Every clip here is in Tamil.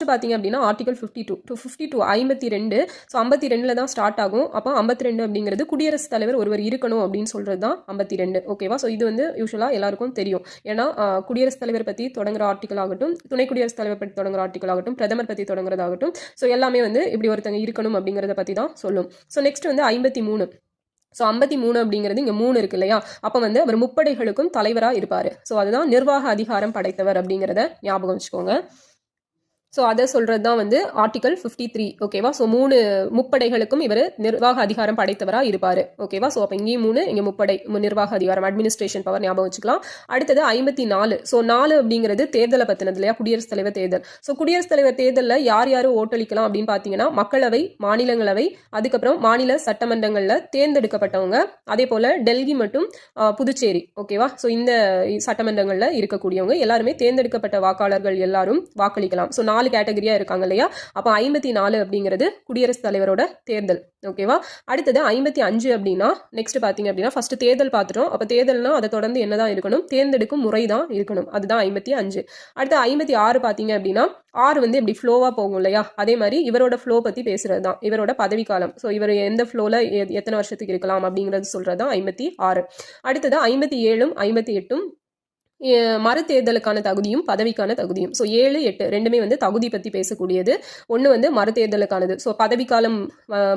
பார்த்தீங்க அப்படின்னா ஆர்டிகல் 52 52 ஸோ 52 தான் ஸ்டார்ட் ஆகும். அப்போ 52 அப்படிங்கிறது குடியரசுத் தலைவர் ஒருவர் இருக்கணும் அப்படின்னு சொல்கிறது தான் 52. ஓகேவா? ஸோ இது வந்து யூஸ்வலாக எல்லாருக்கும் தெரியும். ஏன்னா குடியரசுத் தலைவர் பற்றி தொடங்குற ஆர்டிக்கல் ஆகட்டும், துணை குடியரசுத் தலைவர் பற்றி தொடங்குற ஆர்டிக்கல் ஆகட்டும், பிரதமர் பற்றி தொடங்குறதாகட்டும், ஸோ எல்லாமே வந்து இப்படி ஒருத்தங்க இருக்கணும் அப்படிங்கிறத பற்றி தான் சொல்லும். ஸோ நெக்ஸ்ட் வந்து 53. ஸோ 53 அப்படிங்கிறது இங்கே 3 இருக்கு இல்லையா? அப்போ வந்து அவர் முப்படைகளுக்கும் தலைவராக இருப்பார். ஸோ அதுதான் நிர்வாக அதிகாரம் படைத்தவர் அப்படிங்கிறத ஞாபகம் வச்சுக்கோங்க. ஸோ அதை சொல்கிறது தான் வந்து ஆர்டிகல் 53. ஓகேவா? ஸோ 3 முப்படைகளுக்கும் இவர் நிர்வாக அதிகாரம் படைத்தவராக இருப்பார். ஓகேவா? ஸோ அப்போ இங்கேயும் 3, இங்கே முப்படை, நிர்வாக அதிகாரம், அட்மினிஸ்ட்ரேஷன் பவர் ஞாபகம் வச்சுக்கலாம். அடுத்தது 54. ஸோ 4 அப்படிங்கிறது தேர்தலை பற்றினது இல்லையா? குடியரசுத் தலைவர் தேர்தல். ஸோ குடியரசுத் தலைவர் தேர்தலில் யார் யார் ஓட்டளிக்கலாம் அப்படின்னு பார்த்தீங்கன்னா மக்களவை, மாநிலங்களவை, அதுக்கப்புறம் மாநில சட்டமன்றங்களில் தேர்ந்தெடுக்கப்பட்டவங்க, அதே போல் டெல்லி மற்றும் புதுச்சேரி. ஓகேவா? ஸோ இந்த சட்டமன்றங்களில் இருக்கக்கூடியவங்க எல்லாருமே தேர்ந்தெடுக்கப்பட்ட வாக்காளர்கள் எல்லாரும் வாக்களிக்கலாம். ஸோ 4 கேட்டகரியா இருக்காங்க இல்லையா? அப்போ 54 அப்படிங்கிறது குடியரசுத் தலைவரோட தேர்தல். ஓகேவா? அடுத்தது 55 அப்படின்னா நெக்ஸ்ட் பார்த்தீங்க அப்படின்னா ஃபர்ஸ்ட் தேர்தல் பார்த்துட்டோம். அப்போ தேர்தல்னா அதை தொடர்ந்து என்னதான் இருக்கணும்? தேர்ந்தெடுக்கும் முறை தான் இருக்கணும். அதுதான் 55. அடுத்து 56 பார்த்தீங்க அப்படின்னா 6 வந்து இப்படி ஃப்ளோவாக போகும் இல்லையா? அதே மாதிரி இவரோட ஃப்ளோ பற்றி பேசுறது தான் இவரோட பதவிக்காலம். ஸோ இவர் எந்த ஃப்ளோவில் எத்தனை வருஷத்துக்கு இருக்கலாம் அப்படிங்கிறது சொல்கிறது தான் 56. அடுத்தது 57, 58 மறு தேர்தலுக்கான தகுதியும் பதவிக்கான தகுதியும். ஸோ 7, 8 ரெண்டுமே வந்து தகுதி பற்றி பேசக்கூடியது. ஒன்று வந்து மறு தேர்தலுக்கானது. ஸோ பதவிக்காலம்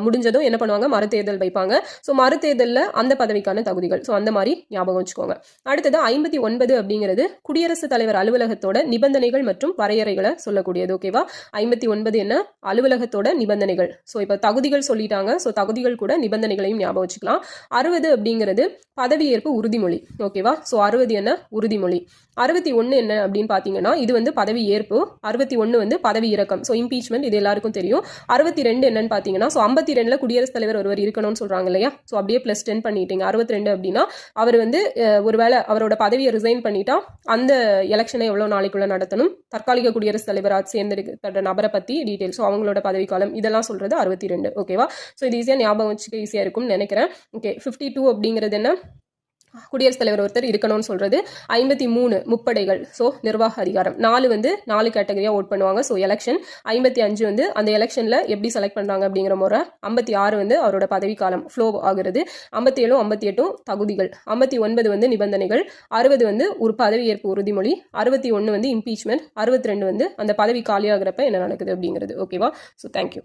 முடிஞ்சதும் என்ன பண்ணுவாங்க? மறு தேர்தல் வைப்பாங்க. ஸோ மறு தேர்தலில் அந்த பதவிக்கான தகுதிகள். ஸோ அந்த மாதிரி ஞாபகம் வச்சுக்கோங்க. அடுத்தது 59 அப்படிங்கிறது குடியரசுத் தலைவர் அலுவலகத்தோட நிபந்தனைகள் மற்றும் வரையறைகளை சொல்லக்கூடியது. ஓகேவா? 59 என்ன? அலுவலகத்தோட நிபந்தனைகள். ஸோ இப்போ தகுதிகள் சொல்லிட்டாங்க. ஸோ தகுதிகள் கூட நிபந்தனைகளையும் ஞாபகம் வச்சுக்கலாம். 60 அப்படிங்கிறது பதவியேற்பு உறுதிமொழி. ஓகேவா? ஸோ 60 என்ன? உறுதிமொழி. 61 என்ன அப்படின்னு பார்த்தீங்கன்னா இது வந்து பதவி ஏற்பு. 61 வந்து பதவி இறக்கம். ஸோ இம்பீச்மெண்ட், இது எல்லாருக்கும் தெரியும். 62 என்னன்னு பார்த்தீங்கன்னா ஸோ 52ல் குடியரசுத் தலைவர் ஒருவர் இருக்கணும்னு சொல்றாங்க இல்லையா? ஸோ அப்படியே +10 பண்ணிட்டீங்க. 62 அப்படின்னா அவர் வந்து ஒருவேளை அவரோட பதவியை ரிசைன் பண்ணிட்டா அந்த எலெக்ஷனை எவ்வளோ நாளைக்குள்ள நடத்தணும், தற்காலிக குடியரசுத் தலைவராக தேர்ந்தெடுக்கப்பட்ட நபரை பற்றி டீட்டெயில்ஸ், ஸோ அவங்களோட பதவிக்காலம் இதெல்லாம் சொல்றது 62. ஓகேவா? ஸோ இது ஈஸியாக ஞாபகம் வச்சுக்க ஈஸியாக இருக்கும்னு நினைக்கிறேன். ஓகே. 52 அப்படிங்கிறது என்ன? குடியரசுத் தலைவர் ஒருத்தர் இருக்கணும்னு சொல்றது. 53 முப்படைகள். ஸோ நிர்வாக அதிகாரம். 4 வந்து 4 கேட்டகரியாக ஓட் பண்ணுவாங்க. So election. 55 வந்து அந்த எலெக்ஷனில் எப்படி செலக்ட் பண்ணுறாங்க அப்படிங்கிற முறை. 56 வந்து அவரோட பதவிக்காலம் ஃப்ளோ ஆகுறது. 57, 58 தகுதிகள். 59 வந்து நிபந்தனைகள். 60 வந்து ஒரு பதவியேற்பு உறுதிமொழி. 61 வந்து இம்பீச்மெண்ட். 62 வந்து அந்த பதவி காலியாகிறப்ப என்ன நடக்குது அப்படிங்கிறது. ஓகேவா? So thank you.